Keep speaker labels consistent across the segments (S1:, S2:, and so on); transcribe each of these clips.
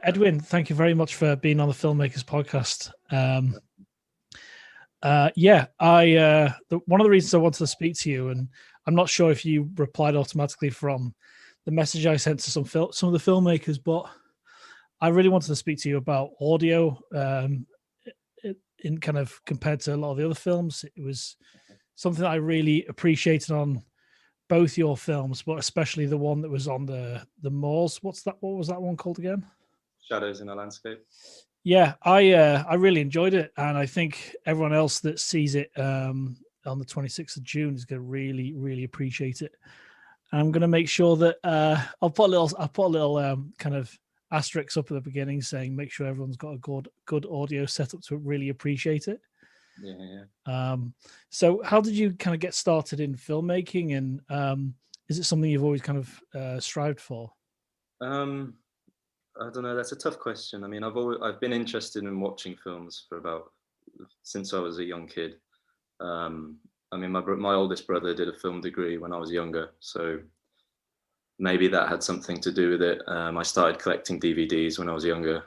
S1: Edwin, thank you very much for being on the Filmmakers podcast. One of the reasons I wanted to speak to you, and I'm not sure if you replied automatically from the message I sent to some of the filmmakers, but I really wanted to speak to you about audio. In kind of compared to a lot of the other films, it was something that I really appreciated on both your films, but especially the one that was on the moors. What was that one called again?
S2: Shadows in a Landscape.
S1: Yeah, I really enjoyed it, and I think everyone else that sees it on the 26th of June is going to really, really appreciate it. And I'm going to make sure that I'll put a little kind of asterisk up at the beginning saying make sure everyone's got a good audio setup to really appreciate it.
S2: Yeah.
S1: So how did you kind of get started in filmmaking, and is it something you've always kind of strived for?
S2: I don't know. That's a tough question. I mean, I've been interested in watching films since I was a young kid. I mean, my oldest brother did a film degree when I was younger, so maybe that had something to do with it. I started collecting DVDs when I was younger.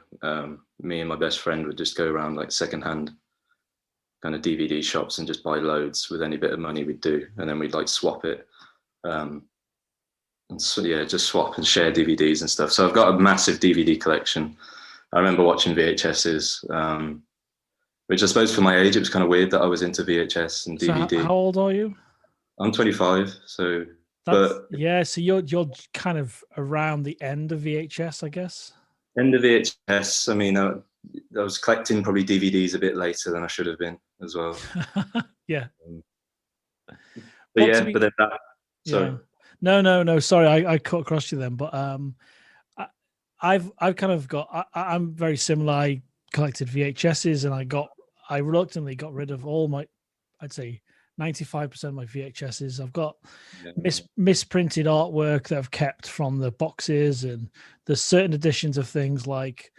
S2: Me and my best friend would just go around like secondhand kind of DVD shops and just buy loads with any bit of money we'd do, and then we'd like swap it. And so, yeah, just swap and share DVDs and stuff. So I've got a massive DVD collection. I remember watching VHSs, which I suppose for my age, it was kind of weird that I was into VHS and DVD.
S1: So how old are you?
S2: I'm 25. So,
S1: so you're kind of around the end of VHS, I guess.
S2: End of VHS. I mean, I was collecting probably DVDs a bit later than I should have been as well.
S1: Yeah.
S2: But then that. Sorry.
S1: Yeah. No. Sorry, I cut across you then. But I've kind of got. I'm very similar. I collected VHSs, and I reluctantly got rid of all my. I'd say 95% of my VHSs. I've got misprinted artwork that I've kept from the boxes, and there's certain editions of things like.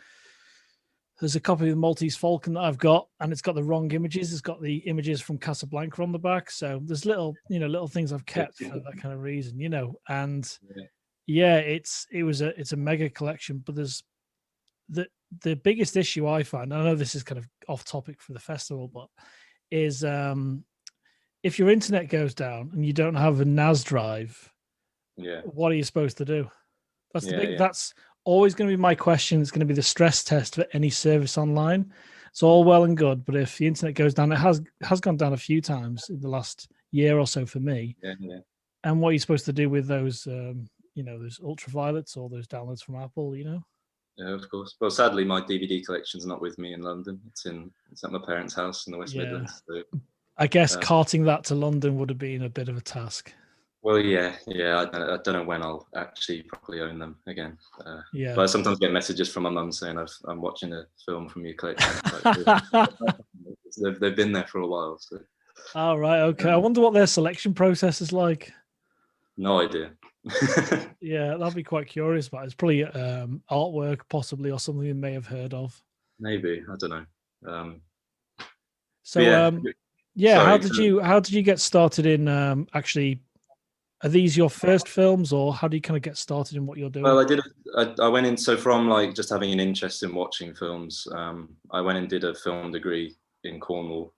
S1: There's a copy of the Maltese Falcon that I've got, and it's got the wrong images. It's got the images from Casablanca on the back. So there's little things I've kept for that kind of reason, And it's a mega collection. But there's the biggest issue I find. I know this is kind of off topic for the festival, but is if your internet goes down and you don't have a NAS drive, what are you supposed to do? That's always going to be my question. It's going to be the stress test for any service online. It's all well and good, but if the internet goes down, it has gone down a few times in the last year or so for me.
S2: Yeah.
S1: And what are you supposed to do with those, those ultraviolets or those downloads from Apple?
S2: Yeah, of course. Well, sadly, my DVD collection's not with me in London. It's at my parents' house in the West Midlands. So,
S1: I guess carting that to London would have been a bit of a task.
S2: Well, yeah. I don't know when I'll actually properly own them again. But I sometimes get messages from my mum saying I'm watching a film from your collection. They've been there for a while. So.
S1: Oh, right. Okay. I wonder what their selection process is like.
S2: No idea.
S1: Yeah, that'd be quite curious about. It's probably artwork, possibly, or something you may have heard of.
S2: Maybe. I don't know.
S1: How did you get started in actually? Are these your first films, or how do you kind of get started in what you're doing?
S2: Well, I went in, so from like just having an interest in watching films, I went and did a film degree in Cornwall,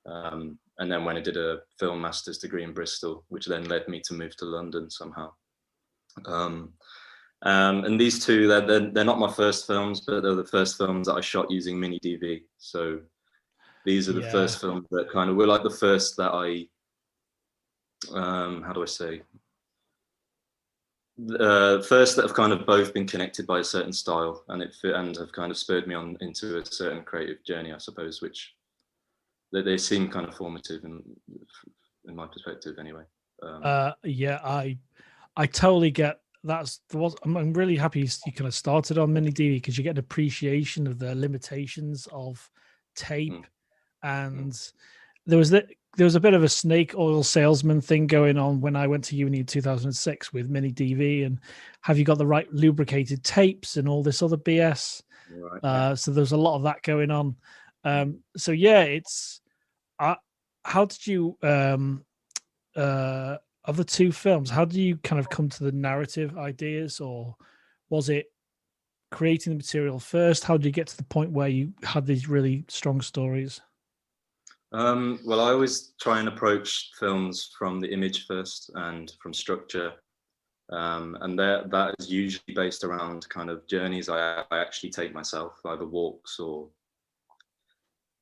S2: and then went and did a film master's degree in Bristol, which then led me to move to London somehow. And these two, they're not my first films, but they're the first films that I shot using mini DV. So these are the first films that kind of were like the first that I. How do I say? First that have kind of both been connected by a certain style, and have kind of spurred me on into a certain creative journey, I suppose, which they seem kind of formative in my perspective, anyway.
S1: I totally get that. I'm really happy you kind of started on mini DV because you get an appreciation of the limitations of tape, and there was a bit of a snake oil salesman thing going on when I went to uni in 2006 with mini DV, and have you got the right lubricated tapes and all this other BS? Right. So there's a lot of that going on. How did you of the two films, how do you kind of come to the narrative ideas, or was it creating the material first? How did you get to the point where you had these really strong stories?
S2: Well, I always try and approach films from the image first and from structure. And that is usually based around kind of journeys I actually take myself, either walks or.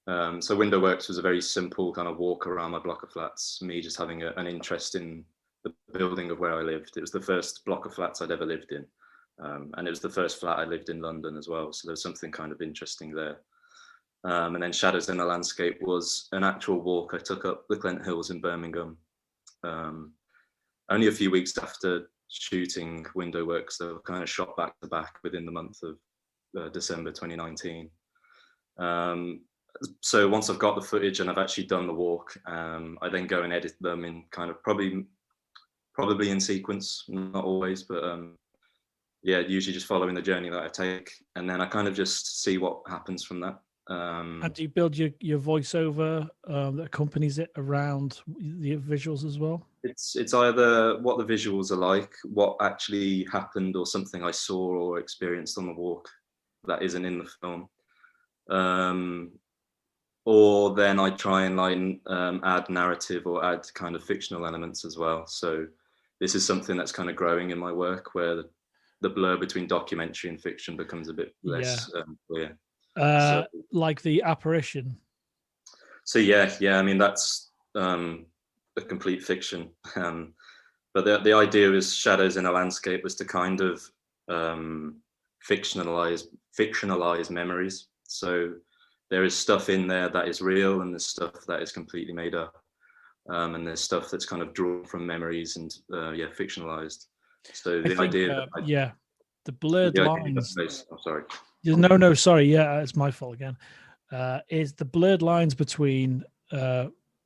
S2: So Window Works was a very simple kind of walk around my block of flats, me just having an interest in the building of where I lived. It was the first block of flats I'd ever lived in. And it was the first flat I lived in London as well. So there's something kind of interesting there. And then Shadows in the Landscape was an actual walk I took up the Clent Hills in Birmingham. Only a few weeks after shooting Window Works, they were kind of shot back to back within the month of December 2019. So once I've got the footage and I've actually done the walk, I then go and edit them in kind of probably in sequence, not always, but yeah, usually just following the journey that I take, and then I kind of just see what happens from that.
S1: And do you build your voiceover that accompanies it around the visuals as well?
S2: It's either what the visuals are like, what actually happened, or something I saw or experienced on the walk that isn't in the film. Or then I try and add narrative or add kind of fictional elements as well. So this is something that's kind of growing in my work, where the blur between documentary and fiction becomes a bit less clear.
S1: Like The Apparition.
S2: So yeah, I mean that's a complete fiction. But the idea is Shadows in a Landscape was to kind of fictionalize memories. So there is stuff in there that is real, and there's stuff that is completely made up, and there's stuff that's kind of drawn from memories and fictionalized. So the idea,
S1: the blurred lines.
S2: I'm sorry.
S1: No, sorry. Yeah, it's my fault again. Is the blurred lines between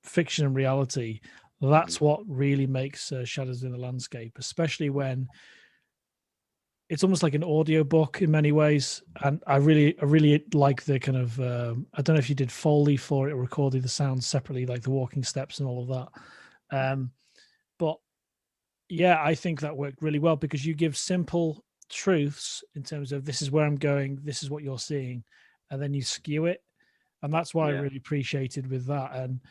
S1: fiction and reality. That's what really makes Shadows in the Landscape, especially when it's almost like an audio book in many ways. And I really like the kind of, I don't know if you did Foley for it, or recording the sounds separately, like the walking steps and all of that. But yeah, I think that worked really well, because you give simple truths in terms of this is where I'm going, this is what you're seeing, and then you skew it. And that's why I really appreciated with that. And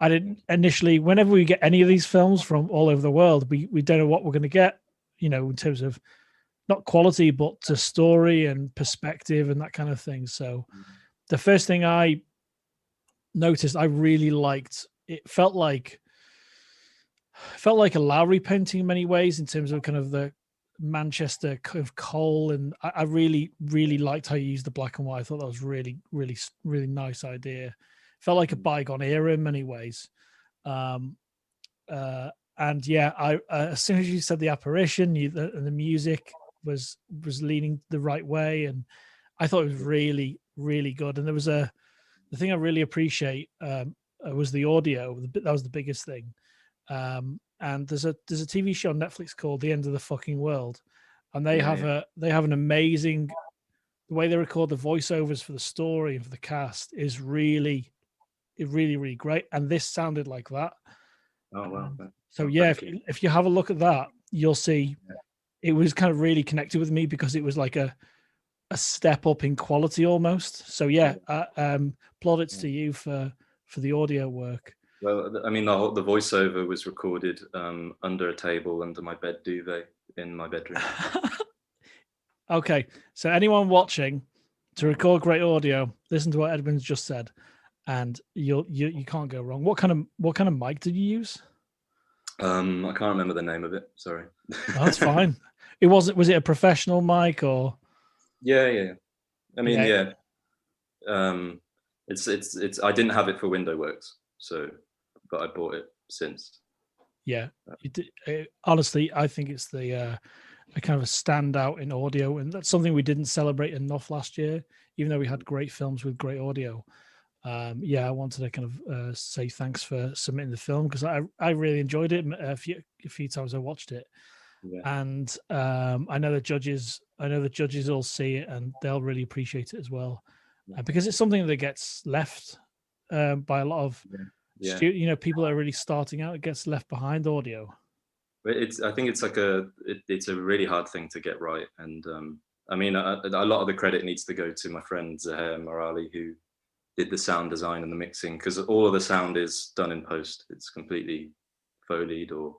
S1: I didn't initially, whenever we get any of these films from all over the world, we don't know what we're going to get, in terms of not quality, but to story and perspective and that kind of thing. So the first thing I noticed, I really liked, it felt like a Lowry painting in many ways, in terms of kind of the Manchester kind of coal. And I really, really liked how you used the black and white. I thought that was really, really, really nice idea. Felt like a bygone era in many ways. And yeah, I as soon as you said The Apparition, the music was leaning the right way, and I thought it was really, really good. And there was the thing I really appreciate was the audio. That was the biggest thing. And there's a TV show on Netflix called The End of the Fucking World, and they have an amazing, the way they record the voiceovers for the story and for the cast is really, really great. And this sounded like that.
S2: Oh wow!
S1: So yeah, if you have a look at that, you'll see it was kind of really connected with me, because it was like a step up in quality almost. So yeah, plaudits to you for the audio work.
S2: Well, I mean, the voiceover was recorded under a table under my bed duvet in my bedroom.
S1: Okay, so anyone watching, to record great audio, listen to what Edwin's just said, and you can't go wrong. What kind of mic did you use?
S2: I can't remember the name of it. Sorry.
S1: Oh, that's fine. Was it a professional mic or?
S2: Yeah. I mean, yeah. It's. I didn't have it for Window Works, but I bought it since.
S1: Yeah, honestly, I think it's a kind of a standout in audio, and that's something we didn't celebrate enough last year, even though we had great films with great audio. I wanted to kind of say thanks for submitting the film, because I really enjoyed it. A few times I watched it, and I know the judges all see it, and they'll really appreciate it as well, because it's something that gets left by a lot of people that are really starting out. It gets left behind, audio.
S2: I think it's like it's a really hard thing to get right, and I mean, a lot of the credit needs to go to my friend Zaher Morali, who did the sound design and the mixing, because all of the sound is done in post. It's completely foleyed, or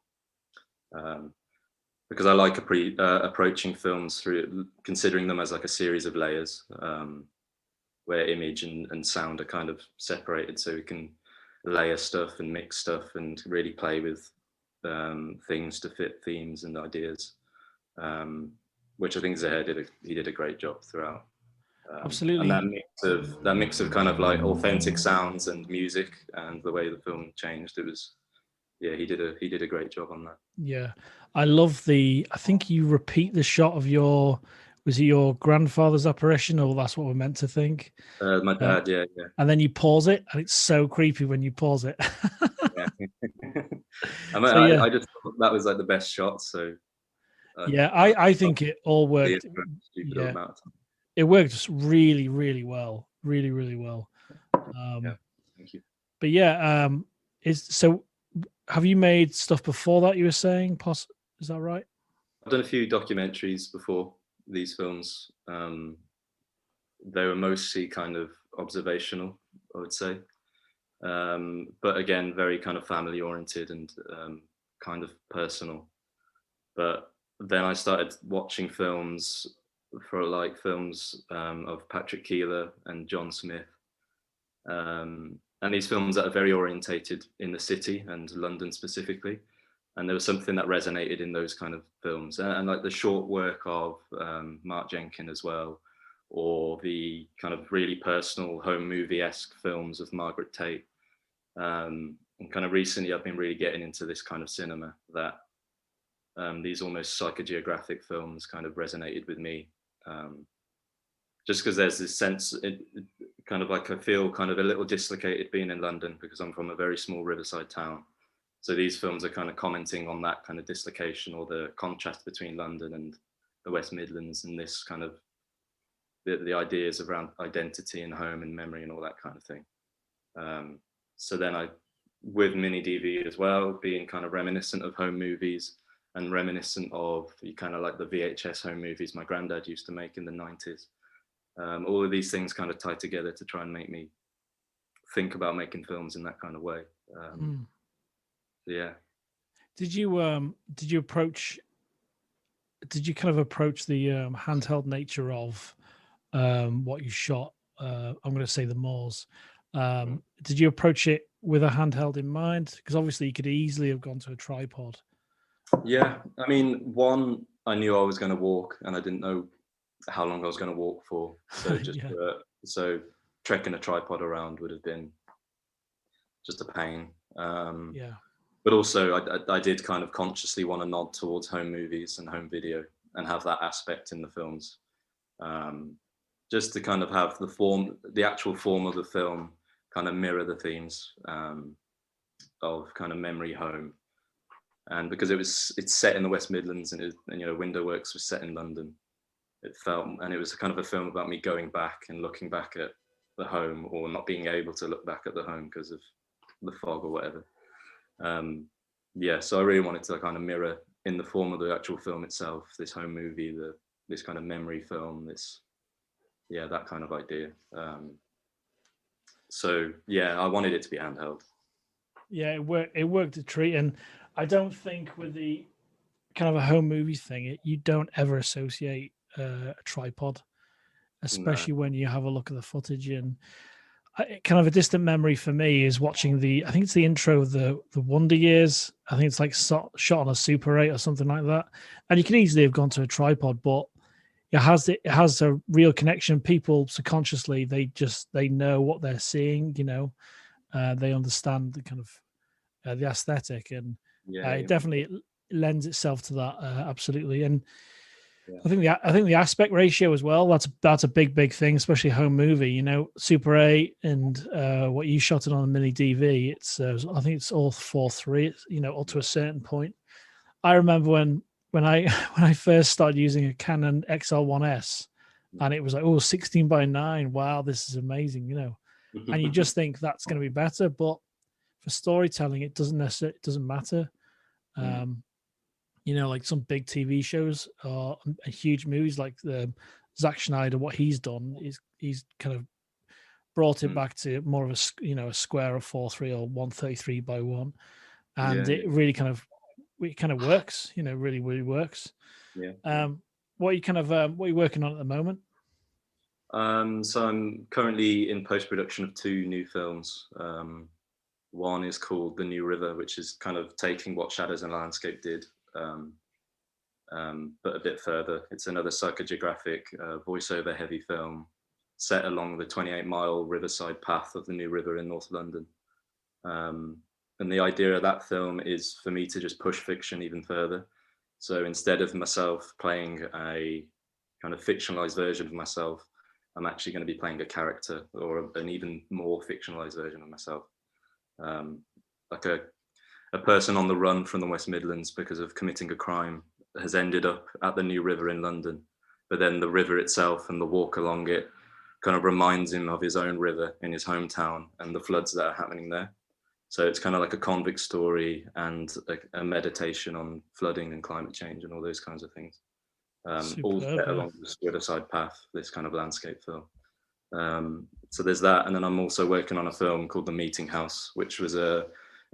S2: because I like approaching films through considering them as like a series of layers, where image and sound are kind of separated, so we can layer stuff and mix stuff and really play with things to fit themes and ideas, which I think Zaher did a great job throughout.
S1: Absolutely.
S2: And that mix of kind of like authentic sounds and music and the way the film changed, it was, yeah, he did a great job on that.
S1: Yeah, I love I think you repeat the shot of was it your grandfather's apparition, or that's what we're meant to think?
S2: My dad, yeah.
S1: And then you pause it, and it's so creepy when you pause it.
S2: Yeah. I mean,
S1: So,
S2: I just thought that was like the best shot. So
S1: I think it all worked. Yeah, it worked really, really well, really, really well.
S2: Yeah, thank you.
S1: But yeah, have you made stuff before that? You were saying, is that right?
S2: I've done a few documentaries before these films. They were mostly kind of observational, I would say. But again, very kind of family oriented and kind of personal. But then I started watching films of Patrick Keeler and John Smith. And these films that are very orientated in the city and London specifically. And there was something that resonated in those kind of films, and like the short work of Mark Jenkin as well, or the kind of really personal home movie-esque films of Margaret Tate. And kind of recently I've been really getting into this kind of cinema that these almost psychogeographic films kind of resonated with me. Just because there's this sense, kind of like I feel kind of a little dislocated being in London because I'm from a very small riverside town. So these films are kind of commenting on that kind of dislocation or the contrast between London and the West Midlands, and this kind of the ideas around identity and home and memory and all that kind of thing. So then with Mini DV as well, being kind of reminiscent of home movies and reminiscent of kind of like the VHS home movies my granddad used to make in the 90s. All of these things kind of tie together to try and make me think about making films in that kind of way. Yeah.
S1: Did you approach the handheld nature of what you shot? I'm going to say the Moors. Did you approach it with a handheld in mind? Because obviously you could easily have gone to a tripod.
S2: Yeah, I mean, I knew I was going to walk, and I didn't know how long I was going to walk for. So so trekking a tripod around would have been just a pain. But also I did kind of consciously want to nod towards home movies and home video and have that aspect in the films, just to kind of have the actual form of the film kind of mirror the themes of kind of memory home. And because it's set in the West Midlands and Window Works was set in London, and it was kind of a film about me going back and looking back at the home, or not being able to look back at the home because of the fog or whatever. So I really wanted to kind of mirror in the form of the actual film itself, this home movie, this kind of memory film, that kind of idea. I wanted it to be handheld.
S1: Yeah, it worked a treat. And I don't think with the kind of a home movie thing, you don't ever associate a tripod, especially when you have a look at the footage. And kind of a distant memory for me is watching I think it's the intro of the Wonder Years. I think it's like shot on a Super 8 or something like that. And you can easily have gone to a tripod, but it has a real connection. People subconsciously, they know what they're seeing, they understand the kind of the aesthetic, and it definitely lends itself to that, absolutely. And I think the aspect ratio as well, that's a big thing, especially home movie, Super 8 and what you shot it on a Mini DV, it's I think it's all 4:3, up to a certain point. I remember when I first started using a Canon XL1S, and it was like, 16:9, wow, this is amazing, and you just think that's going to be better, but for storytelling it doesn't matter. Like some big TV shows or huge movies like the Zack Schneider, what he's done is he's kind of brought it back to more of a square of 4:3 or 133 by 1, and
S2: Yeah,
S1: it really kind of works. Really works.
S2: yeah.
S1: What are you working on at the moment?
S2: So I'm currently in post-production of 2 new films. One is called The New River, which is kind of taking what Shadows and Landscape did, but a bit further. It's another psychogeographic, voiceover heavy film set along the 28-mile riverside path of the New River in North London. And the idea of that film is for me to just push fiction even further. So instead of myself playing a kind of fictionalized version of myself, I'm actually going to be playing a character, or an even more fictionalized version of myself. Like a person on the run from the West Midlands because of committing a crime has ended up at the New River in London. But then the river itself and the walk along it kind of reminds him of his own river in his hometown and the floods that are happening there. So it's kind of like a convict story and a meditation on flooding and climate change and all those kinds of things. All set along the riverside path, this kind of landscape film. So there's that. And then I'm also working on a film called The Meeting House, which was a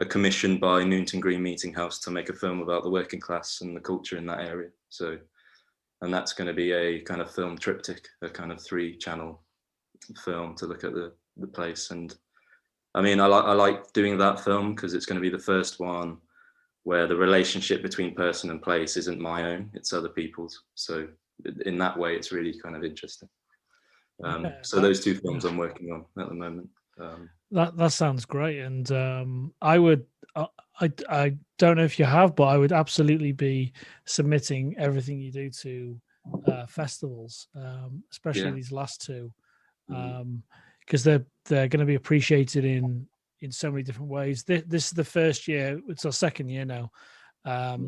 S2: commission by Newington Green Meeting House to make a film about the working class and the culture in that area. So, and that's going to be a kind of film triptych, a kind of 3-channel film to look at the place. And I mean, I like doing that film because it's going to be the first one where the relationship between person and place isn't my own, it's other people's. So in that way, it's really kind of interesting. So those 2 films I'm working on at the moment.
S1: That sounds great, and I don't know if you have, but I would absolutely be submitting everything you do to festivals, especially these last 2, because they're going to be appreciated in so many different ways. This is the first year; it's our second year now.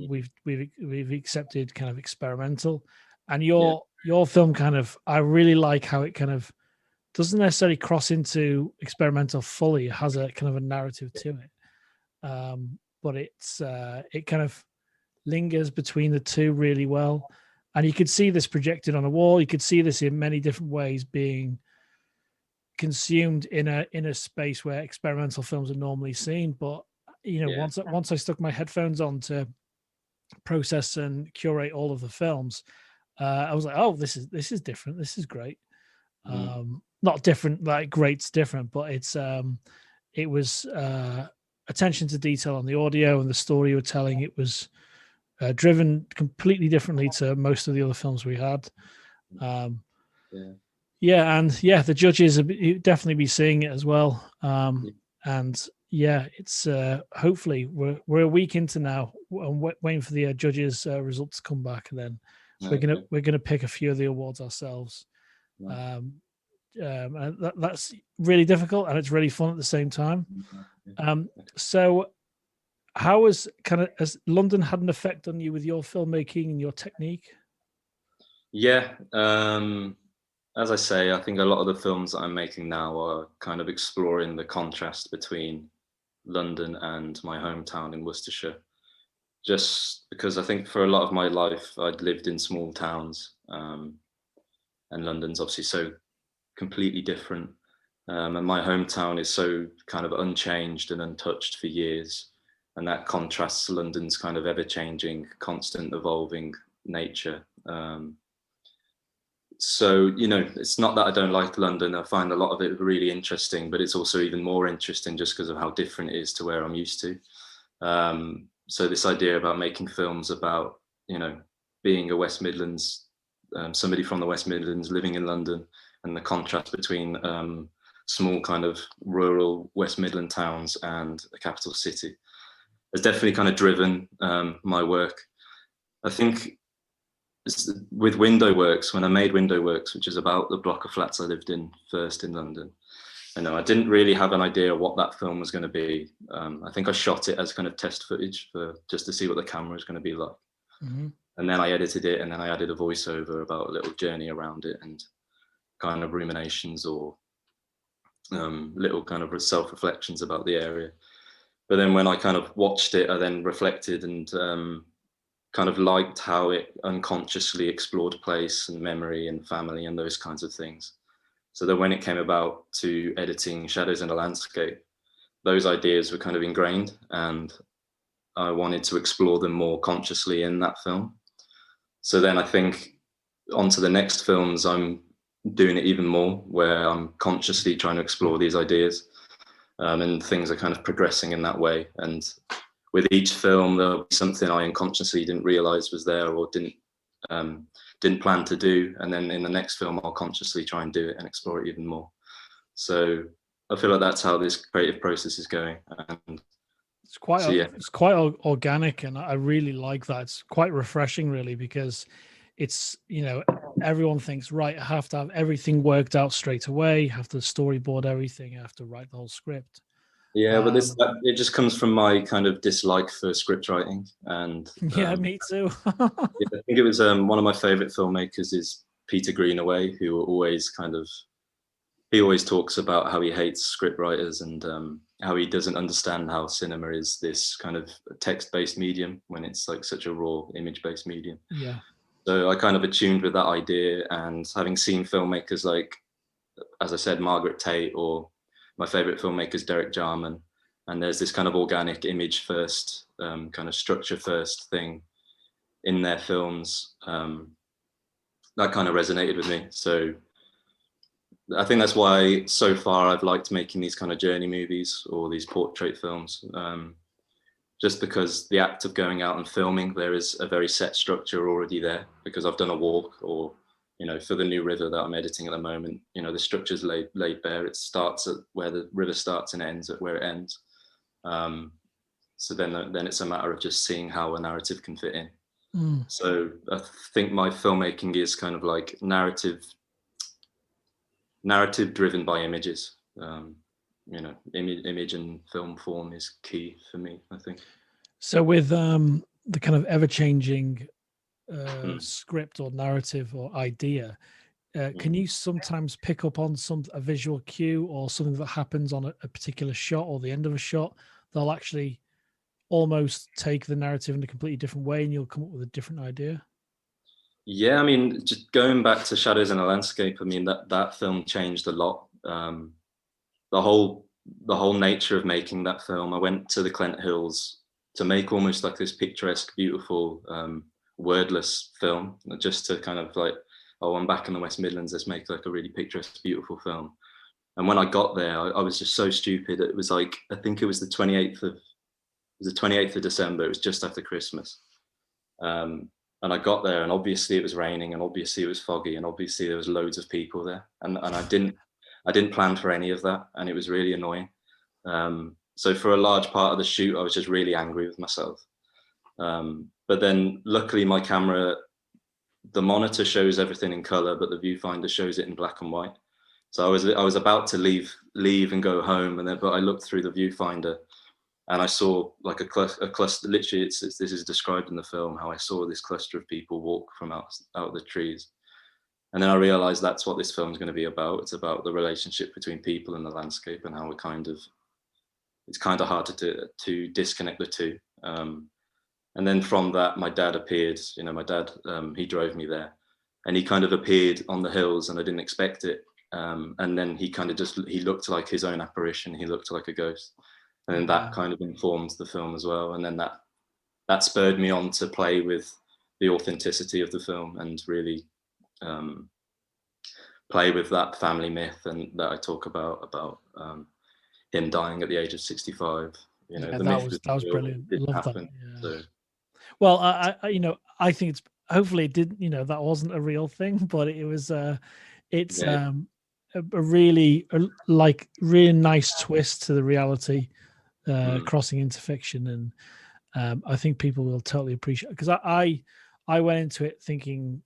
S1: We've accepted kind of experimental, and your film I really like how it kind of doesn't necessarily cross into experimental fully. It has a kind of a narrative to it, but it kind of lingers between the 2 really well, and you could see this projected on a wall. You could see this in many different ways being consumed in a space where experimental films are normally seen. But once I stuck my headphones on to process and curate all of the films, I was like, oh, this is different. This is great. Not different, like great's different, but it was attention to detail on the audio and the story you were telling. It was driven completely differently to most of the other films we had. And the judges will definitely be seeing it as well. And it's hopefully we're a week into now. I'm waiting for the judges' results to come back, and then we're gonna pick a few of the awards ourselves. And that's really difficult, and it's really fun at the same time. So how has London had an effect on you with your filmmaking and your technique?
S2: As I say, I think a lot of the films that I'm making now are kind of exploring the contrast between London and my hometown in Worcestershire, just because I think for a lot of my life I'd lived in small towns, and London's obviously so completely different, and my hometown is so kind of unchanged and untouched for years, and that contrasts London's kind of ever-changing, constant evolving nature. So it's not that I don't like London. I find a lot of it really interesting, but it's also even more interesting just because of how different it is to where I'm used to. So this idea about making films about being a West Midlands, somebody from the West Midlands living in London, and the contrast between small kind of rural West Midland towns and the capital city has definitely kind of driven my work. I think with Window Works, when I made Window Works, which is about the block of flats I lived in first in London, I didn't really have an idea what that film was going to be. I think I shot it as kind of test footage just to see what the camera was going to be like. And then I edited it, and then I added a voiceover about a little journey around it and kind of ruminations or little kind of self-reflections about the area. But then when I kind of watched it, I then reflected and kind of liked how it unconsciously explored place and memory and family and those kinds of things. So that when it came about to editing Shadows in a Landscape, those ideas were kind of ingrained, and I wanted to explore them more consciously in that film. So then I think onto the next films, I'm doing it even more, where I'm consciously trying to explore these ideas, and things are kind of progressing in that way. And with each film, there'll be something I unconsciously didn't realize was there or didn't plan to do. And then in the next film, I'll consciously try and do it and explore it even more. So I feel like that's how this creative process is going. And
S1: It's quite
S2: so, yeah.
S1: it's quite organic, and I really like that. It's quite refreshing, really, because it's, you know, everyone thinks, right, I have to have everything worked out straight away, have to storyboard everything, I have to write the whole script.
S2: Yeah, but it just comes from my kind of dislike for script writing, and
S1: Yeah, me too.
S2: yeah, I think it was one of my favorite filmmakers is Peter Greenaway, who he always talks about how he hates script writers and how he doesn't understand how cinema is this kind of text-based medium when it's like such a raw image-based medium.
S1: Yeah.
S2: So I kind of attuned with that idea, and having seen filmmakers like, as I said, Margaret Tate, or my favorite filmmaker is Derek Jarman, and there's this kind of organic image first, kind of structure first thing in their films, that kind of resonated with me. So I think that's why so far I've liked making these kind of journey movies or these portrait films, just because the act of going out and filming, there is a very set structure already there, because I've done a walk, or, you know, for the new river that I'm editing at the moment, you know, the structure's laid bare. It starts at where the river starts and ends at where it ends. So then it's a matter of just seeing how a narrative can fit in. So I think my filmmaking is kind of like narrative driven by images. You know, image and film form is key for me, I think.
S1: So with the kind of ever-changing script or narrative or idea, can you sometimes pick up on a visual cue or something that happens on a particular shot or the end of a shot? They'll actually almost take the narrative in a completely different way, and you'll come up with a different idea.
S2: Yeah, I mean, just going back to Shadows in a Landscape, I mean, that film changed a lot. The whole nature of making that film, I went to the Clent Hills to make almost like this picturesque, beautiful, wordless film, just to kind of like, oh, I'm back in the West Midlands, let's make like a really picturesque, beautiful film. And when I got there, I was just so stupid. It was like, I think it was the 28th of December. It was just after Christmas. And I got there, and obviously it was raining, and obviously it was foggy, and obviously there was loads of people there. And I didn't plan for any of that, and it was really annoying. So for a large part of the shoot, I was just really angry with myself. But then luckily my camera, the monitor shows everything in color, but the viewfinder shows it in black and white. So I was about to leave and go home, but I looked through the viewfinder, and I saw like a cluster. Literally, this is described in the film, how I saw this cluster of people walk from out of the trees. And then I realized that's what this film is going to be about. It's about the relationship between people and the landscape, and how it's kind of hard to disconnect the two. And then from that, my dad appeared. You know, my dad, he drove me there, and he kind of appeared on the hills, and I didn't expect it. And then he kind of he looked like his own apparition. He looked like a ghost. And then that kind of informed the film as well. And then that spurred me on to play with the authenticity of the film, and really play with that family myth and that I talk about him dying at the age of 65. You know,
S1: Yeah,
S2: the
S1: that
S2: myth
S1: was brilliant. I
S2: didn't
S1: love that.
S2: happen.
S1: Yeah.
S2: So
S1: well, I you know, I think it's, hopefully it didn't, you know, that wasn't a real thing, but it was it's
S2: yeah.
S1: a really like really nice twist to the reality, crossing into fiction. And I think people will totally appreciate it, because I went into it thinking,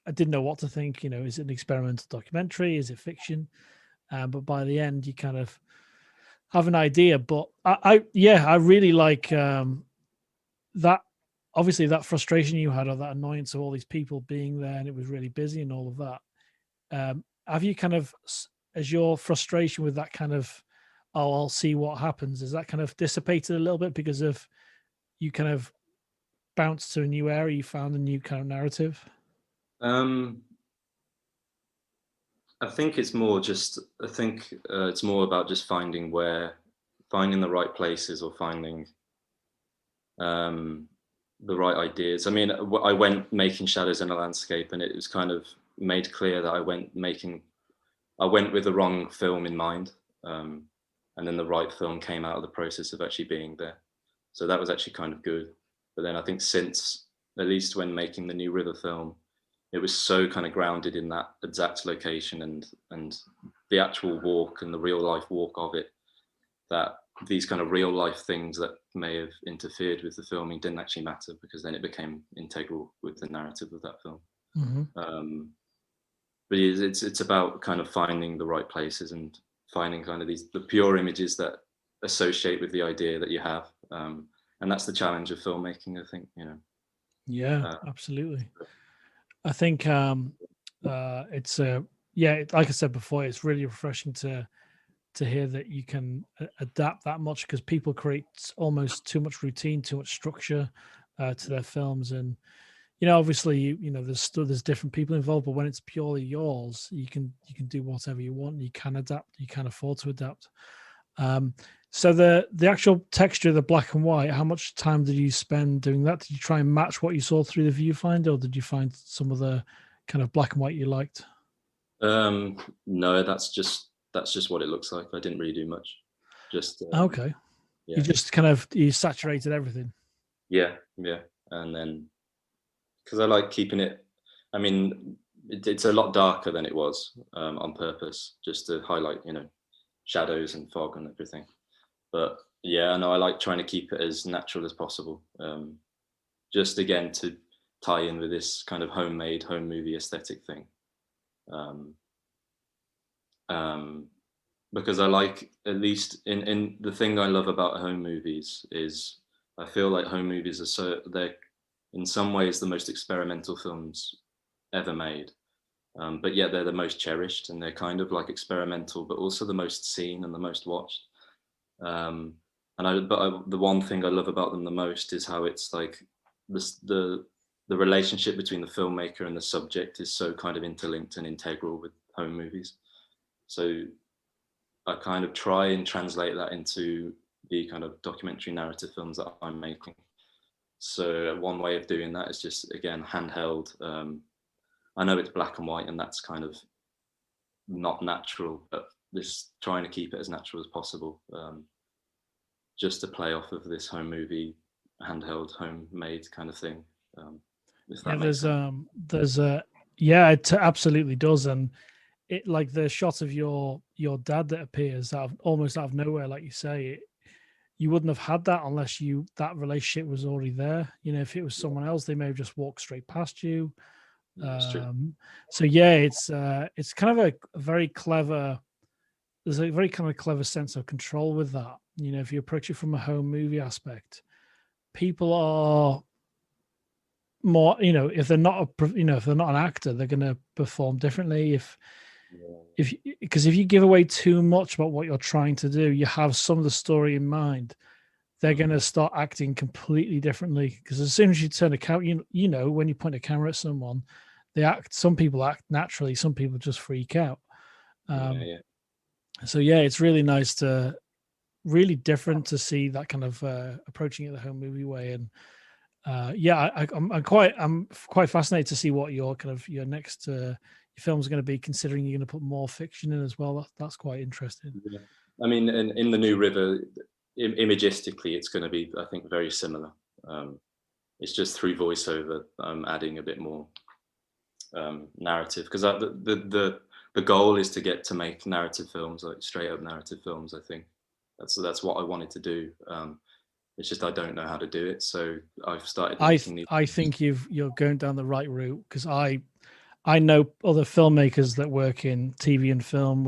S1: I didn't know what to think. You know, is it an experimental documentary? Is it fiction? But by the end, you kind of have an idea. But I really like that. Obviously, that frustration you had, or that annoyance of all these people being there, and it was really busy and all of that. Have you kind of, as your frustration with that kind of, oh, I'll see what happens, is that kind of dissipated a little bit because of you kind of bounced to a new area, you found a new kind of narrative?
S2: I think it's more just. I think it's more about just finding the right places, or finding um, the right ideas. I mean, I went making shadows in a landscape, and it was kind of made clear that I went with the wrong film in mind, and then the right film came out of the process of actually being there. So that was actually kind of good. But then I think since, at least when making the New River film, it was so kind of grounded in that exact location and the actual walk and the real life walk of it, that these kind of real life things that may have interfered with the filming didn't actually matter, because then it became integral with the narrative of that film.
S1: Mm-hmm.
S2: But it's about kind of finding the right places and finding kind of the pure images that associate with the idea that you have, and that's the challenge of filmmaking, I think.
S1: Yeah, absolutely. I think it's like I said before, it's really refreshing to hear that you can adapt that much, because people create almost too much routine, too much structure to their films. And obviously, there's different people involved, but when it's purely yours, you can do whatever you want. You can adapt. You can afford to adapt. So the actual texture of the black and white, how much time did you spend doing that? Did you try and match what you saw through the viewfinder, or did you find some of the kind of black and white you liked?
S2: No, that's just what it looks like. I didn't really do much. Just
S1: Okay.
S2: Yeah.
S1: You just you saturated everything.
S2: Yeah, and then because I like keeping it. I mean, it's a lot darker than it was on purpose, just to highlight, shadows and fog and everything. But yeah, I know I like trying to keep it as natural as possible. Just again to tie in with this kind of homemade home movie aesthetic thing. Because I like, at least in the thing I love about home movies is I feel like home movies they're in some ways the most experimental films ever made, but yet they're the most cherished, and they're kind of like experimental but also the most seen and the most watched. The one thing I love about them the most is how it's like the relationship between the filmmaker and the subject is so kind of interlinked and integral with home movies. So I kind of try and translate that into the kind of documentary narrative films that I'm making. So one way of doing that is just, again, handheld. I know it's black and white, and that's kind of not natural, but this trying to keep it as natural as possible, just to play off of this home movie, handheld, homemade kind of thing.
S1: It absolutely does. And it, like the shot of your dad that appears almost out of nowhere, like you say, you wouldn't have had that unless that relationship was already there. If it was someone else, they may have just walked straight past you. So yeah, it's kind of a very clever. There's a very kind of clever sense of control with that. If you approach it from a home movie aspect, people are more. If they're not if they're not an actor, they're going to perform differently. Because if you give away too much about what you're trying to do, you have some of the story in mind, they're going to start acting completely differently. Because as soon as you turn a camera, when you point a camera at someone, some people act naturally, some people just freak out. So yeah, it's really nice really different to see that kind of approaching it the home movie way. And I'm quite fascinated to see what your next your film's going to be, considering you're going to put more fiction in as well. That's quite interesting.
S2: Yeah. I mean, in the New River, imagistically, it's going to be, I think, very similar. It's just through voiceover, adding a bit more narrative, because the goal is to get to make narrative films, like straight up narrative films. I think that's what I wanted to do. It's just I don't know how to do it, so I've started making
S1: I think you're going down the right route, because I know other filmmakers that work in TV and film,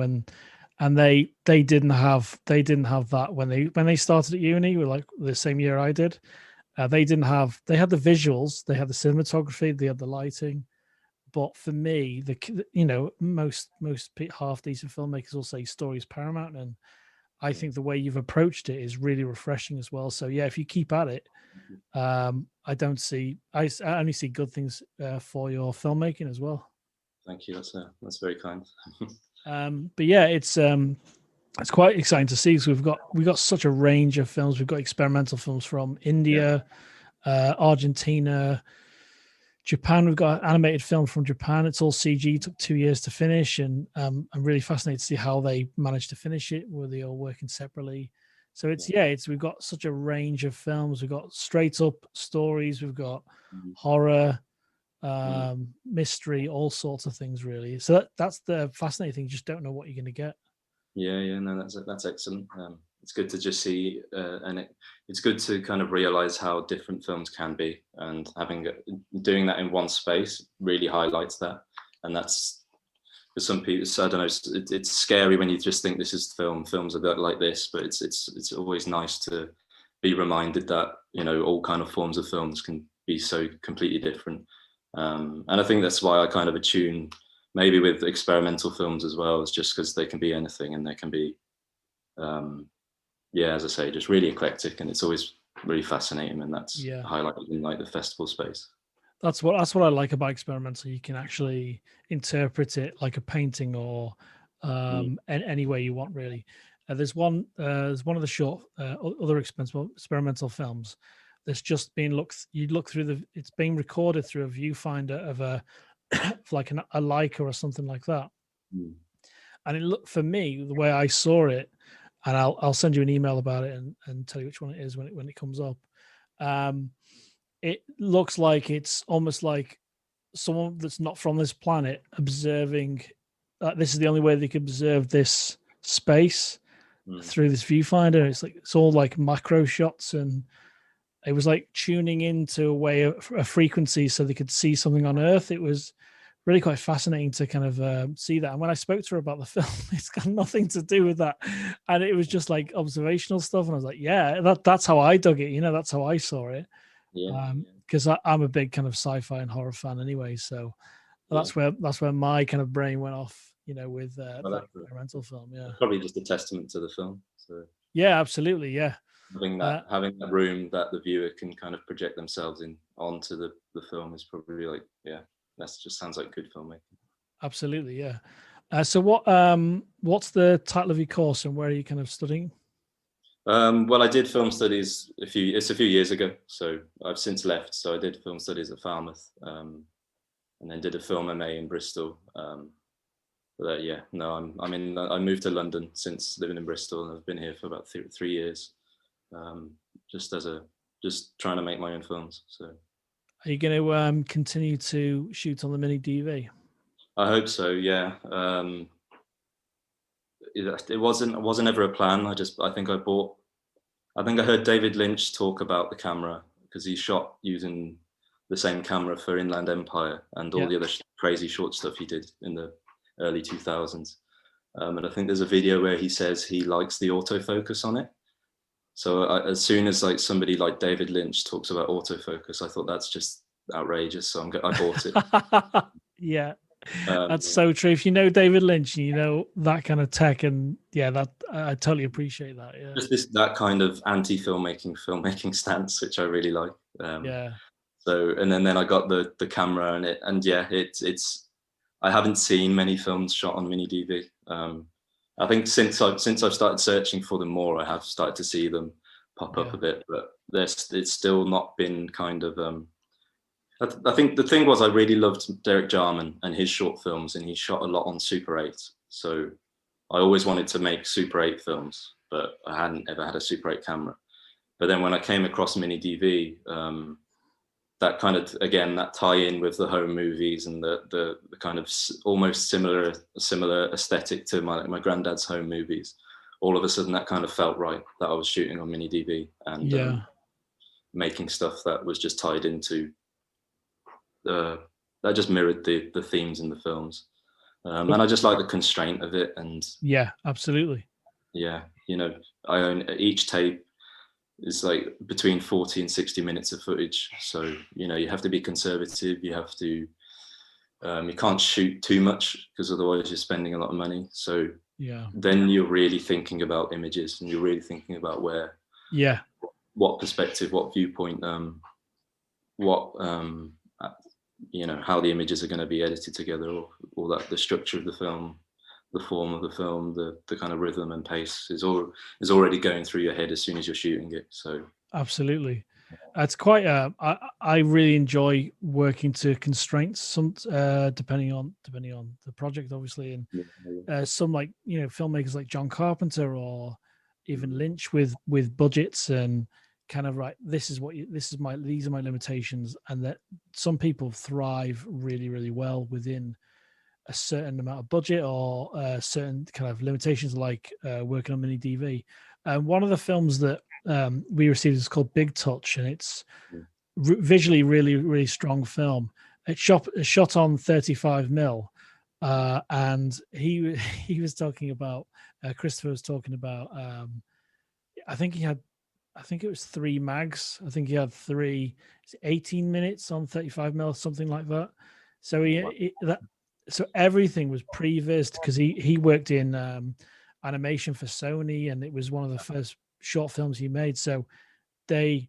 S1: and they didn't have that when they started at uni, were like the same year I did. They had the visuals, they had the cinematography, they had the lighting, but for me, most half decent filmmakers will say story is paramount, and I think the way you've approached it is really refreshing as well. So yeah, if you keep at it, I don't see, I only see good things for your filmmaking as well.
S2: Thank you. That's very kind.
S1: But yeah, it's quite exciting to see because we've got such a range of films. We've got experimental films from India, Argentina, Japan. We've got animated film from Japan. It's all CG. Took 2 years to finish, and I'm really fascinated to see how they managed to finish it. Were they all working separately? So it's we've got such a range of films. We've got straight up stories. We've got horror, mystery, all sorts of things really. So that's the fascinating thing. You just don't know what you're going to get.
S2: Yeah, no, that's excellent. It's good to just see, and it's good to kind of realize how different films can be, and doing that in one space really highlights that. And that's for some people. So I don't know. It's scary when you just think this is film. Films are like this, but it's always nice to be reminded that all kind of forms of films can be so completely different. And I think that's why I kind of attune maybe with experimental films as well, is just because they can be anything, and they can be as I say, just really eclectic, and it's always really fascinating, and that's highlighted in like the festival space.
S1: That's what I like about experimental. You can actually interpret it like a painting or any way you want, really. There's one of the short other experimental films that's just been it's being recorded through a viewfinder of a like a Leica or something like that. And it looked, for me, the way I saw it, and I'll send you an email about it and tell you which one it is when it comes up. It looks like it's almost like someone that's not from this planet observing. This is the only way they could observe this space through this viewfinder. It's all like macro shots, and it was like tuning into a frequency so they could see something on Earth. It was really quite fascinating to kind of see that. And when I spoke to her about the film, it's got nothing to do with that, and it was just like observational stuff. And I was like, yeah, that's how I dug it. That's how I saw it. Because I'm a big kind of sci-fi and horror fan anyway. So that's where my kind of brain went off. With that experimental film. Yeah,
S2: probably just a testament to the film. So
S1: yeah, absolutely, yeah.
S2: Having that room that the viewer can kind of project themselves onto the film is probably like, that just sounds like good filmmaking.
S1: Absolutely, yeah. So what's the title of your course, and where are you kind of studying?
S2: Well, I did film studies a few years ago, so I've since left. So I did film studies at Falmouth, and then did a film MA in Bristol. But I moved to London since living in Bristol, and I've been here for about 3 years, just trying to make my own films. So,
S1: are you going to continue to shoot on the mini DV?
S2: I hope so. Yeah. It wasn't ever a plan. I think I heard David Lynch talk about the camera, because he shot using the same camera for Inland Empire and all the other crazy short stuff he did in the early 2000s. And I think there's a video where he says he likes the autofocus on it. So as soon as like somebody like David Lynch talks about autofocus, I thought that's just outrageous. So I bought it.
S1: Yeah, that's so true. If you know David Lynch, you know that kind of tech, and that I totally appreciate that. Yeah,
S2: just that kind of filmmaking stance, which I really like. So and then I got the camera and it's I haven't seen many films shot on mini DV. I think since I've started searching for them more, I have started to see them pop up a bit, but it's still not been kind of. I think the thing was, I really loved Derek Jarman and his short films, and he shot a lot on Super 8. So I always wanted to make Super 8 films, but I hadn't ever had a Super 8 camera. But then when I came across mini DV, that kind of, again, that tie in with the home movies and the kind of almost similar aesthetic to my granddad's home movies, all of a sudden that kind of felt right, that I was shooting on mini DV and making stuff that was just tied into that just mirrored the themes in the films. And I just like the constraint of it. And
S1: absolutely.
S2: I own each tape is like between 40 and 60 minutes of footage. So, you have to be conservative. You have to, you can't shoot too much because otherwise you're spending a lot of money. So
S1: Yeah.
S2: then you're really thinking about images, and you're really thinking about
S1: Yeah.
S2: what perspective, what viewpoint, what how the images are going to be edited together, or all that, the structure of the film, the form of the film, the kind of rhythm and pace is already going through your head as soon as you're shooting it. So
S1: Absolutely. It's quite I really enjoy working to constraints, some depending on the project, obviously, and some, like, filmmakers like John Carpenter or even Lynch with budgets and kind of, right, these are my limitations, and that some people thrive really, really well within a certain amount of budget or certain kind of limitations, like working on mini DV. One of the films that we received is called Big Touch, and it's visually really, really strong film. It's shot on 35 mil, and he was talking about Christopher was talking about. I think it was 3 mags. I think he had 18 minutes on 35 mil, something like that. So so everything was prevised, because he worked in animation for Sony, and it was one of the first short films he made. So he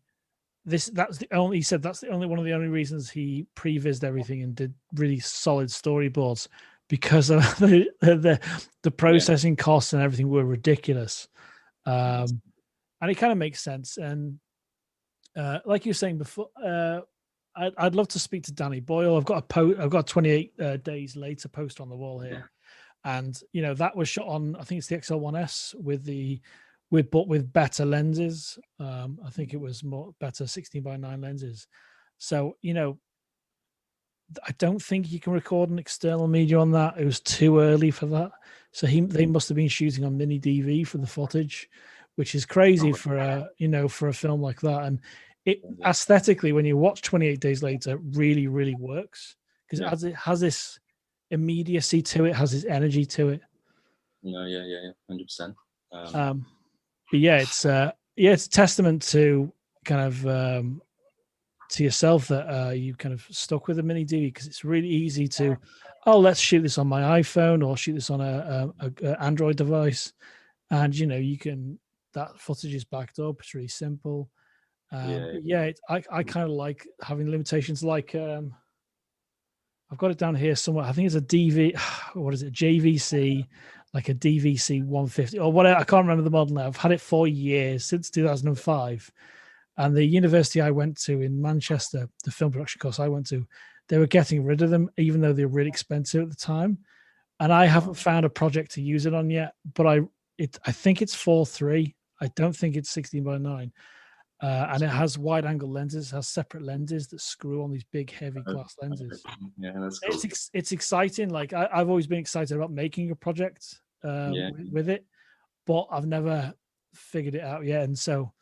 S1: said that's the only one of the only reasons he prevised everything and did really solid storyboards, because of the processing costs and everything were ridiculous. And it kind of makes sense. And like you were saying before, I'd love to speak to Danny Boyle. I've got a 28 days later post on the wall here, and that was shot on, I think it's the XL1S with better lenses. I think it was more better 16:9 lenses. So I don't think you can record an external media on that. It was too early for that. So they must have been shooting on mini DV for the footage, which is crazy for a film like that. And it aesthetically, when you watch 28 Days Later, really, really works, because it has this immediacy to it, has this energy to it.
S2: No, yeah, 100%.
S1: But it's a testament to kind of to yourself that you kind of stuck with a mini DV, because it's really easy to, let's shoot this on my iPhone or shoot this on a Android device, and that footage is backed up. It's really simple. I kind of like having limitations. Like I've got it down here somewhere. I think it's a DV. What is it? JVC, like a DVC 150 or whatever. I can't remember the model now. I've had it for years, since 2005. And the university I went to in Manchester, the film production course I went to, they were getting rid of them, even though they were really expensive at the time. And I haven't found a project to use it on yet. But I think it's 4:3. I don't think it's 16:9. And it has wide angle lenses, it has separate lenses that screw on these big heavy glass lenses.
S2: Yeah, that's cool.
S1: It's exciting. Like I've always been excited about making a project with it, but I've never figured it out yet. And so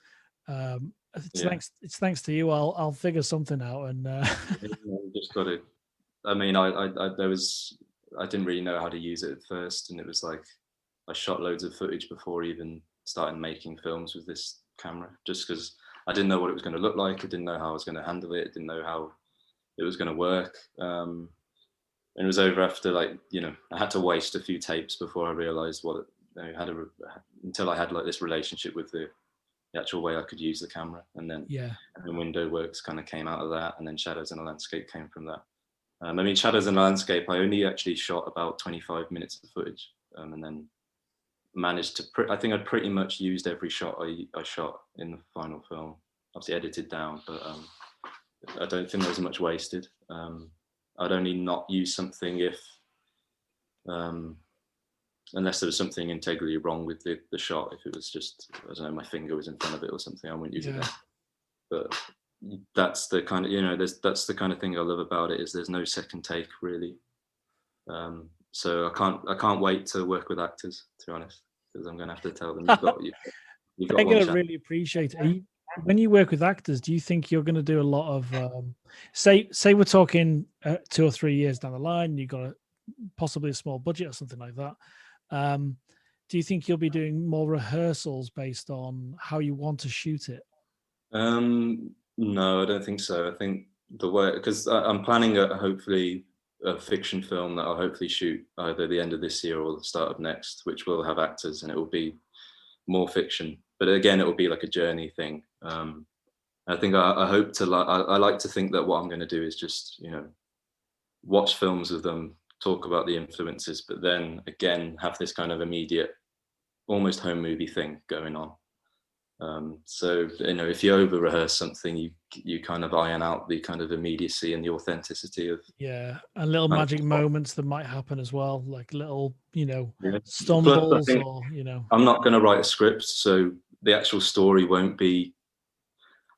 S1: it's thanks to you. I'll figure something out. And
S2: just got to. I mean, I didn't really know how to use it at first, and it was like I shot loads of footage before even starting making films with this camera, just because I didn't know what it was going to look like. I didn't know how I was going to handle it. I didn't know how it was going to work. And it was over after, like, I had to waste a few tapes before I realized until I had like this relationship with the actual way I could use the camera. And then the window works kind of came out of that, and then Shadows in a Landscape came from that. I mean, Shadows in a Landscape, I only actually shot about 25 minutes of footage, and then managed to I think I'd pretty much used every shot I shot in the final film, obviously edited down, but I don't think there was much wasted. I'd only not use something if unless there was something integrally wrong with the shot. If it was just, I don't know, my finger was in front of it or something, I wouldn't use it then. But that's the kind of that's the kind of thing I love about it, is there's no second take really. So I can't wait to work with actors, to be honest, because I'm going to have to tell them you've got
S1: they're going to really appreciate it. When you work with actors, do you think you're going to do a lot of say we're talking 2 or 3 years down the line, you've got possibly a small budget or something like that, do you think you'll be doing more rehearsals based on how you want to shoot it?
S2: No, I don't think so. I think the way, because I'm planning hopefully a fiction film that I'll hopefully shoot either the end of this year or the start of next, which will have actors, and it will be more fiction. But again, it will be like a journey thing. I think I hope to I like to think that what I'm going to do is just, you know, watch films with them, talk about the influences, but then again have this kind of immediate, almost home movie thing going on. So, you know, if you over rehearse something, you kind of iron out the kind of immediacy and the authenticity of,
S1: and little magic moments that might happen as well, like little, you know,
S2: yeah.
S1: stumbles, or, you know.
S2: I'm not going to write a script, so the actual story won't be.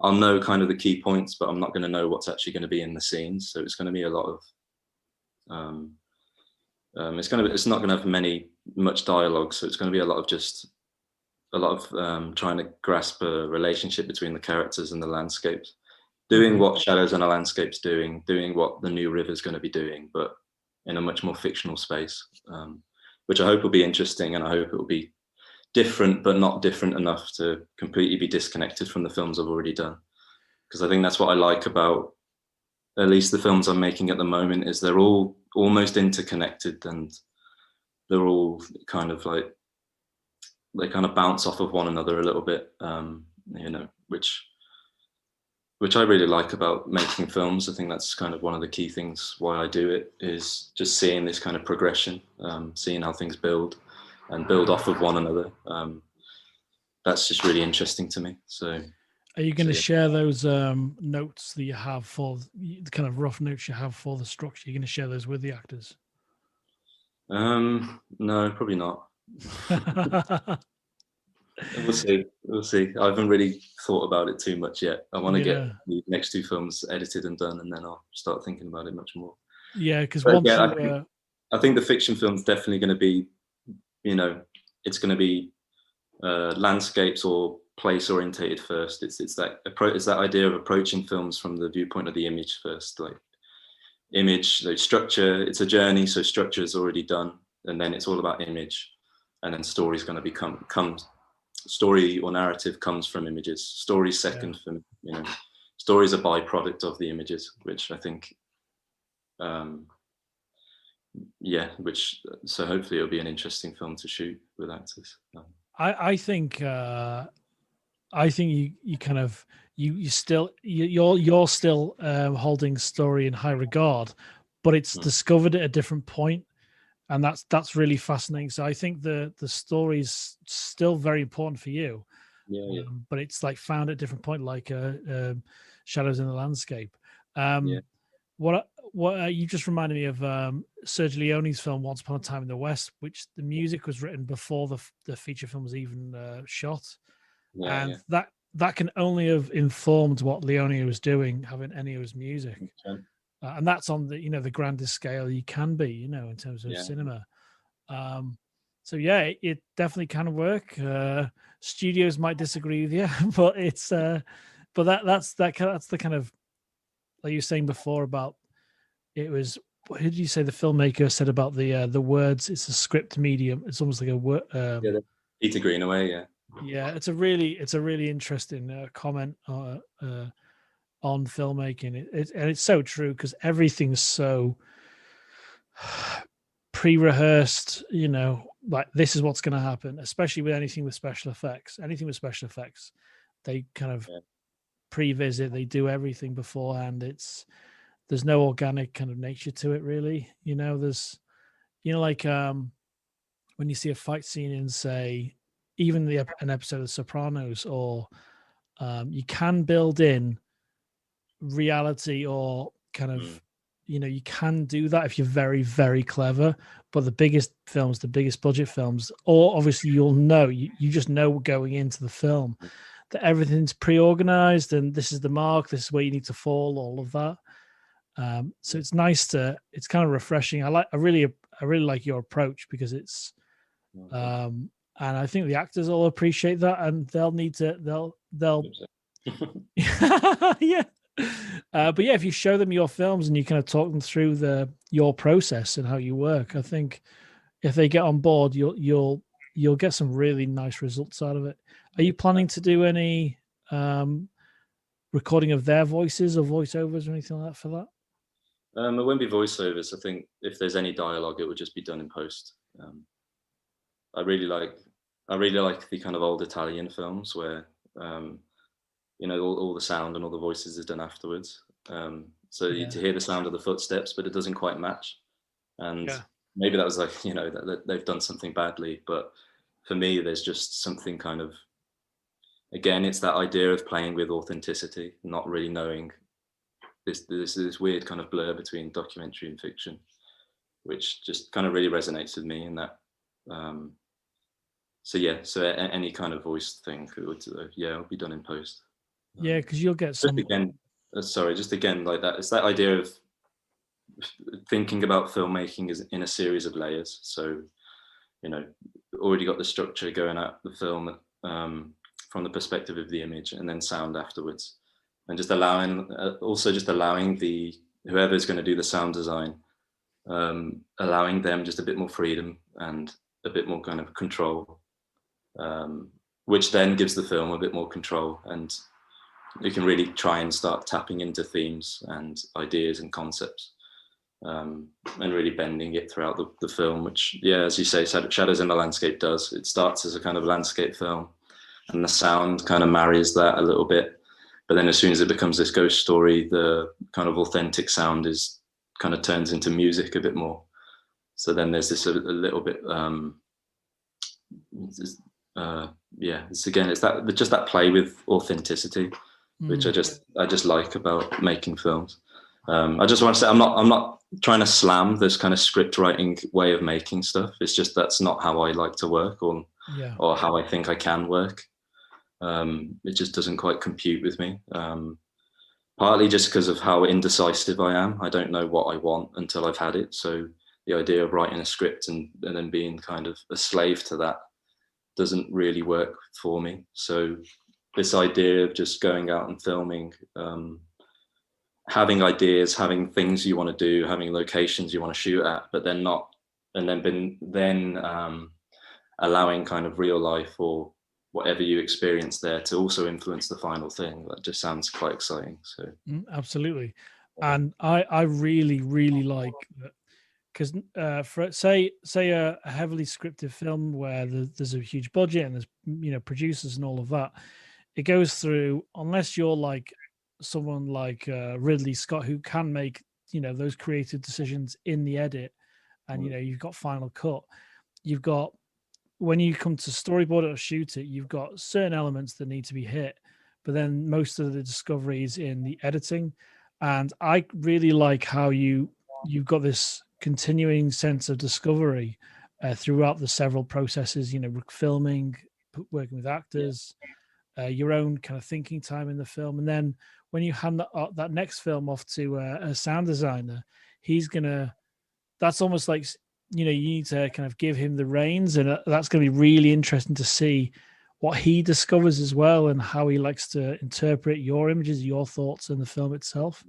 S2: I'll know kind of the key points, but I'm not going to know what's actually going to be in the scenes. So it's going to be a lot of. It's not going to have much dialogue, so it's going to be a lot of trying to grasp a relationship between the characters and the landscapes, doing what Shadows on a Landscape's doing what the New River's going to be doing, but in a much more fictional space, which I hope will be interesting, and I hope it will be different, but not different enough to completely be disconnected from the films I've already done. Because I think that's what I like about at least the films I'm making at the moment, is they're all almost interconnected, and they're all kind of like, they kind of bounce off of one another a little bit, you know, which I really like about making films. I think that's kind of one of the key things why I do it, is just seeing this kind of progression, seeing how things build and build off of one another. That's just really interesting to me. So,
S1: are you going to share those notes that you have for the kind of rough notes you have for the structure? You're going to share those with the actors?
S2: No, probably not. We'll see. I haven't really thought about it too much yet. I want to get the next two films edited and done, and then I'll start thinking about it much more.
S1: Yeah, because
S2: I think the fiction film's definitely going to be, you know, it's going to be landscapes or place orientated first. It's that idea of approaching films from the viewpoint of the image first, like image, like structure. It's a journey, so structure is already done, and then it's all about image, and then story is going to come. Story or narrative comes from images. Story second, from, you know, story is a byproduct of the images, which I think, so hopefully it'll be an interesting film to shoot with actors.
S1: I think you kind of you're still holding story in high regard, but it's discovered at a different point, and that's really fascinating. So I think the story's still very important for you, but it's like found at a different point, like Shadows in the Landscape. What you just reminded me of Sergio Leone's film Once Upon a Time in the West, which the music was written before the feature film was even shot, that can only have informed what Leone was doing, having Ennio's music. And that's on the, you know, the grandest scale you can be, you know, in terms of cinema. So yeah, it definitely can work. Studios might disagree with you, but it's but that's the kind of, like you were saying before about, it was, what did you say the filmmaker said about the words? It's a script medium. It's almost like a word.
S2: Peter Greenaway,
S1: yeah. It's a really interesting comment on filmmaking. And it's so true, because everything's so pre-rehearsed, you know, like this is what's going to happen, especially with anything with special effects. They kind of pre-visit, they do everything beforehand. There's no organic kind of nature to it, really. You know, there's, you know, like when you see a fight scene in, say, even an episode of The Sopranos, or you can build in reality, or kind of, you know, you can do that if you're very, very clever. But the biggest budget films, or obviously you just know going into the film that everything's pre-organized, and this is the mark, this is where you need to fall, all of that. So it's nice it's kind of refreshing. I really like your approach, because it's and I think the actors will appreciate that, and they'll yeah. But yeah, if you show them your films and you kind of talk them through your process and how you work, I think if they get on board, you'll get some really nice results out of it. Are you planning to do any recording of their voices or voiceovers or anything like that for that?
S2: It won't be voiceovers. I think if there's any dialogue, it would just be done in post. I really like the kind of old Italian films where you know, all the sound and all the voices is done afterwards. So
S1: Yeah.
S2: to hear the sound of the footsteps, but it doesn't quite match. And
S1: Yeah.
S2: maybe that was like, you know, that they've done something badly. But for me, there's just something kind of, again, it's that idea of playing with authenticity, not really knowing this weird kind of blur between documentary and fiction, which just kind of really resonates with me in that. Um, so yeah, so any kind of voice thing, it would, yeah, it'll be done in post.
S1: Yeah, because you'll get
S2: Just
S1: some.
S2: again, sorry, just again like that. It's that idea of thinking about filmmaking as in a series of layers. So, you know, already got the structure going at the film from the perspective of the image, and then sound afterwards, and just allowing, also just allowing the whoever's going to do the sound design, allowing them just a bit more freedom and a bit more kind of control, which then gives the film a bit more control, and you can really try and start tapping into themes and ideas and concepts, and really bending it throughout the film, which, yeah, as you say, Shadows in the Landscape does. It starts as a kind of landscape film, and the sound kind of marries that a little bit. But then as soon as it becomes this ghost story, the kind of authentic sound is kind of turns into music a bit more. So then there's this a little bit, yeah, it's again, it's that just that play with authenticity, which I just like about making films. I just want to say I'm not trying to slam this kind of script writing way of making stuff. It's just that's not how I like to work, or how I think I can work. It just doesn't quite compute with me. Partly just because of how indecisive I am. I don't know what I want until I've had it. So the idea of writing a script and then being kind of a slave to that doesn't really work for me. So this idea of just going out and filming, having ideas, having things you want to do, having locations you want to shoot at, but then not, and then allowing kind of real life or whatever you experience there to also influence the final thing. That just sounds quite exciting. So
S1: absolutely, and I really like that, because for say a heavily scripted film where there's a huge budget and there's, you know, producers and all of that, it goes through, unless you're like someone like Ridley Scott, who can make, you know, those creative decisions in the edit, and you know, you've got final cut, you've got, when you come to storyboard it or shoot it, you've got certain elements that need to be hit, but then most of the discovery is in the editing. And I really like how you've got this continuing sense of discovery throughout the several processes, you know, filming, working with actors, your own kind of thinking time in the film, and then when you hand that next film off to a sound designer, he's gonna, that's almost like, you know, you need to kind of give him the reins, and that's going to be really interesting to see what he discovers as well, and how he likes to interpret your images, your thoughts in the film itself.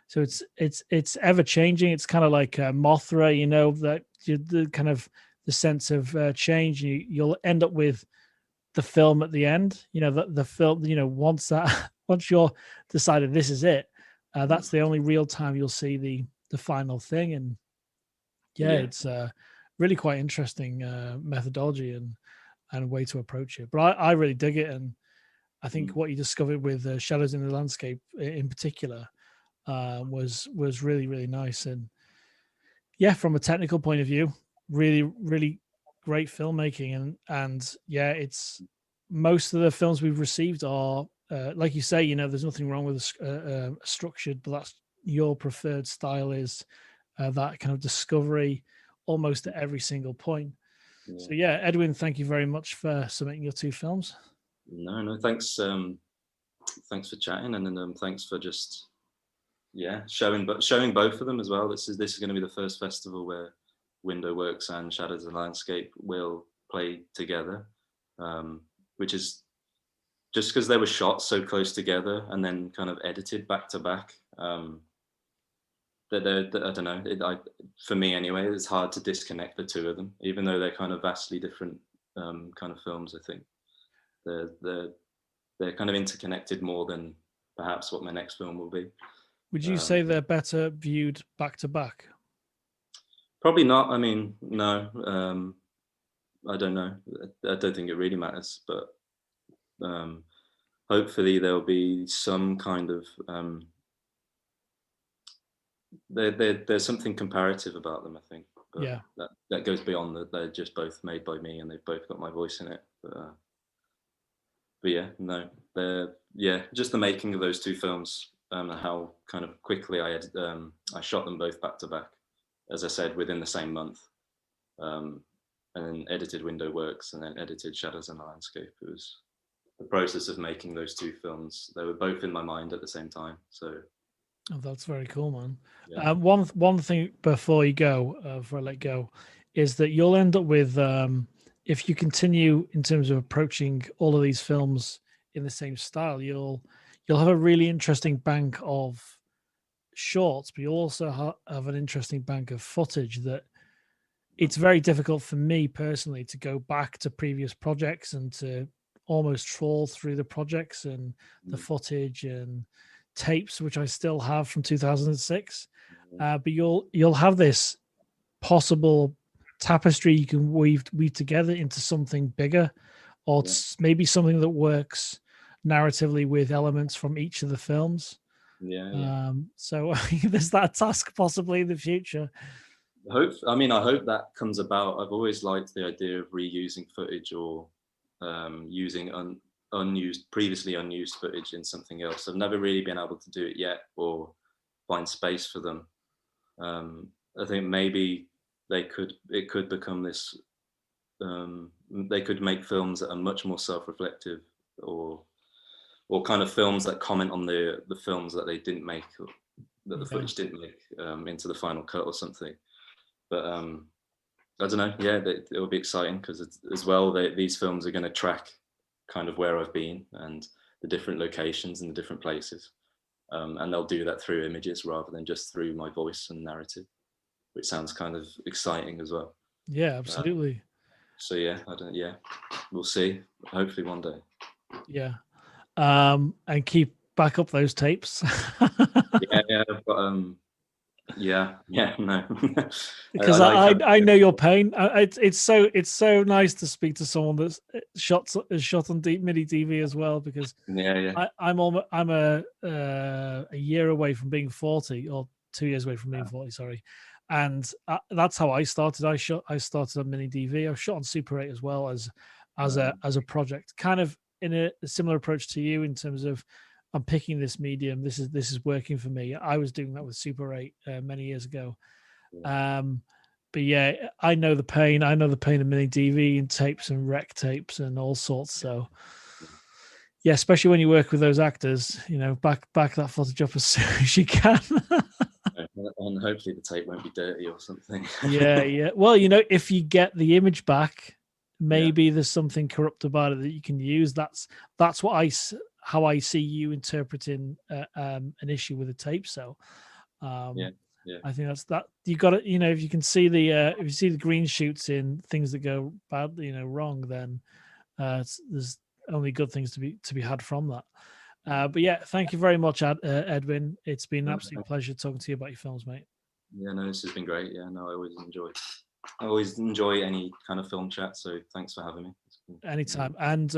S1: So it's ever changing. It's kind of like Mothra, you know, that the kind of the sense of change. You'll end up with the film at the end. You know, the film. You know, once you're decided this is it, that's the only real time you'll see the final thing. And yeah, it's really quite interesting methodology and way to approach it. But I really dig it, and I think what you discovered with Shadows in the Landscape in particular was really nice. And yeah, from a technical point of view, really great filmmaking. And yeah, it's, most of the films we've received are like you say, you know, there's nothing wrong with structured, but that's your preferred style, is that kind of discovery almost at every single point. So yeah, Edwin, thank you very much for submitting your two films.
S2: No, thanks. Thanks for chatting, and then thanks for just showing both of them as well. This is going to be the first festival where Window Works and Shadows of the Landscape will play together, which is just because they were shot so close together and then kind of edited back to back. I don't know. For me anyway, it's hard to disconnect the two of them, even though they're kind of vastly different kind of films. I think they're kind of interconnected more than perhaps what my next film will be.
S1: Would you say they're better viewed back to back?
S2: Probably not. I mean, no. I don't know. I don't think it really matters, but hopefully there'll be some kind of there's something comparative about them, I think. But
S1: Yeah.
S2: that goes beyond that. They're just both made by me, and they've both got my voice in it. But yeah, no, they're just the making of those two films, and how kind of quickly I shot them both back to back, as I said, within the same month, and then edited Window Works, and then edited Shadows in the Landscape. It was the process of making those two films. They were both in my mind at the same time. So
S1: Oh, that's very cool, man.
S2: yeah.
S1: One thing before you go, before I let go, is that you'll end up with, if you continue in terms of approaching all of these films in the same style, you'll have a really interesting bank of shorts, but you'll also have an interesting bank of footage that it's very difficult for me personally to go back to previous projects and to almost trawl through the projects and the footage and tapes, which I still have from 2006. But you'll have this possible tapestry you can weave together into something bigger, or maybe something that works narratively with elements from each of the films. So there's that task possibly in the future.
S2: I hope that comes about. I've always liked the idea of reusing footage, or using previously unused footage in something else. I've never really been able to do it yet, or find space for them. I think maybe it could become this. They could make films that are much more self-reflective, or kind of films that comment on the films that they didn't make, or that the footage didn't make, into the final cut or something. But I don't know. Yeah, it will be exciting because as well, these films are going to track kind of where I've been and the different locations and the different places, and they'll do that through images rather than just through my voice and narrative, which sounds kind of exciting as well.
S1: Yeah, absolutely.
S2: So yeah, we'll see. Hopefully one day.
S1: Yeah, and keep back up those tapes.
S2: Yeah, but no.
S1: Because I know your pain. It's so nice to speak to someone that's shot on deep MIDI DV as well. Because I'm a year away from being 40, or 2 years away from being 40. Sorry, and that's how I started. I started on MIDI DV. I shot on Super 8 as well as a project, kind of in a similar approach to you in terms of, I'm picking this medium. This is working for me. I was doing that with Super 8 many years ago. But yeah, I know the pain. I know the pain of mini DV and tapes and rec tapes and all sorts. So yeah, especially when you work with those actors, back that footage up as soon as you can.
S2: And hopefully the tape won't be dirty or something.
S1: Yeah. Well, if you get the image back, maybe there's something corrupt about it that you can use. That's how I see you interpreting an issue with a tape. So I think that's that. You got to, if you can see if you see the green shoots in things that go badly, wrong, then there's only good things to be had from that. But yeah, thank you very much, Edwin. It's been an absolute pleasure talking to you about your films, mate.
S2: Yeah, no, this has been great. Yeah, no, I always enjoy any kind of film chat. So thanks for having me.
S1: Anytime. And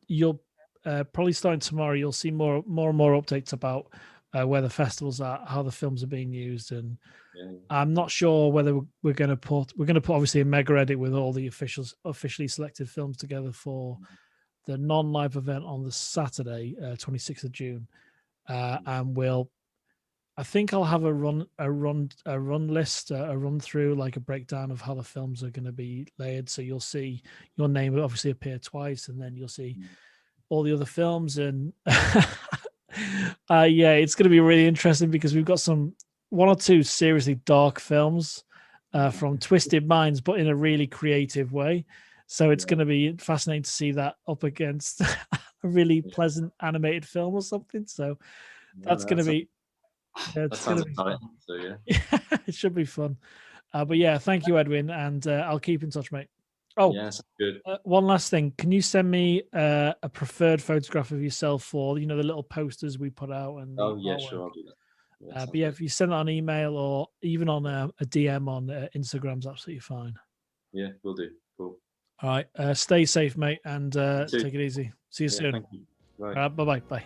S1: you'll probably starting tomorrow, you'll see more and more updates about where the festivals are, how the films are being used, and I'm not sure whether we're going to put obviously a mega edit with all the officially selected films together for the non-live event on the Saturday, 26th of June, and I think I'll have a run list, a run through, like a breakdown of how the films are going to be layered. So you'll see your name will obviously appear twice, and then you'll see all the other films. And yeah, it's going to be really interesting because we've got one or two seriously dark films from Twisted Minds, but in a really creative way. So it's going to be fascinating to see that up against a really pleasant animated film or something. So that's going to be. It's going to be fun.
S2: So yeah,
S1: it should be fun. But yeah, thank you, Edwin, and I'll keep in touch, mate. Oh,
S2: yes, good.
S1: One last thing. Can you send me a preferred photograph of yourself for the little posters we put out? And
S2: sure, I'll do that.
S1: But yeah, if you send that on email or even on a DM on Instagram's absolutely fine.
S2: Yeah, we'll do. Cool.
S1: All right. Stay safe, mate, and take it easy. See you soon.
S2: Thank you. Bye.
S1: Bye-bye. Bye.